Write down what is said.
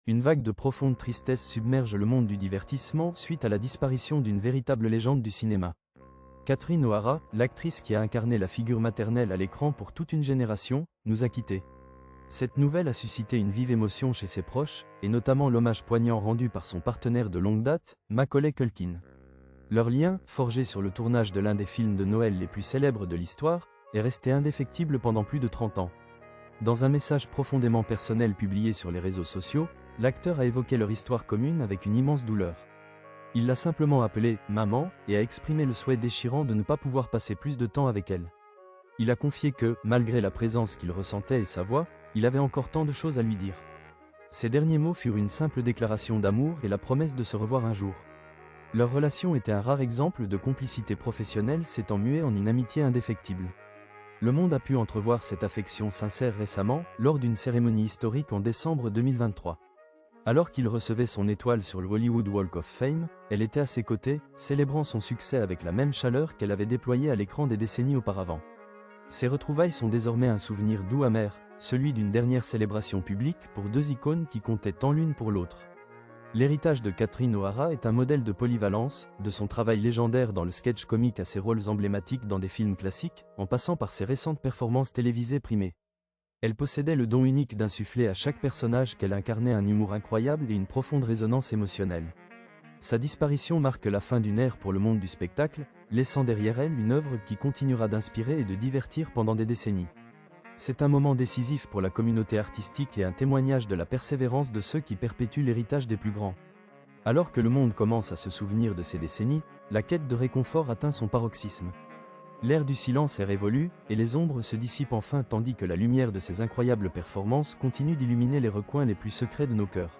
Une vague de profonde tristesse submerge le monde du divertissement suite à la disparition d'une véritable légende du cinéma. Catherine O'Hara, l'actrice qui a incarné la figure maternelle à l'écran pour toute une génération, nous a quittés. Cette nouvelle a suscité une vive émotion chez ses proches, et notamment l'hommage poignant rendu par son partenaire de longue date, Macaulay Culkin. Leur lien, forgé sur le tournage de l'un des films de Noël les plus célèbres de l'histoire, est resté indéfectible pendant plus de 30 ans. Dans un message profondément personnel publié sur les réseaux sociaux, l'acteur a évoqué leur histoire commune avec une immense douleur. Il l'a simplement appelée « maman » et a exprimé le souhait déchirant de ne pas pouvoir passer plus de temps avec elle. Il a confié que, malgré la présence qu'il ressentait et sa voix, il avait encore tant de choses à lui dire. Ces derniers mots furent une simple déclaration d'amour et la promesse de se revoir un jour. Leur relation était un rare exemple de complicité professionnelle s'étant muée en une amitié indéfectible. Le monde a pu entrevoir cette affection sincère récemment, lors d'une cérémonie historique en décembre 2023. Alors qu'il recevait son étoile sur le Hollywood Walk of Fame, elle était à ses côtés, célébrant son succès avec la même chaleur qu'elle avait déployée à l'écran des décennies auparavant. Ces retrouvailles sont désormais un souvenir doux amer, celui d'une dernière célébration publique pour deux icônes qui comptaient tant l'une pour l'autre. L'héritage de Catherine O'Hara est un modèle de polyvalence, de son travail légendaire dans le sketch comique à ses rôles emblématiques dans des films classiques, en passant par ses récentes performances télévisées primées. Elle possédait le don unique d'insuffler à chaque personnage qu'elle incarnait un humour incroyable et une profonde résonance émotionnelle. Sa disparition marque la fin d'une ère pour le monde du spectacle, laissant derrière elle une œuvre qui continuera d'inspirer et de divertir pendant des décennies. C'est un moment décisif pour la communauté artistique et un témoignage de la persévérance de ceux qui perpétuent l'héritage des plus grands. Alors que le monde commence à se souvenir de ces décennies, la quête de réconfort atteint son paroxysme. L'ère du silence est révolue, et les ombres se dissipent enfin tandis que la lumière de ces incroyables performances continue d'illuminer les recoins les plus secrets de nos cœurs.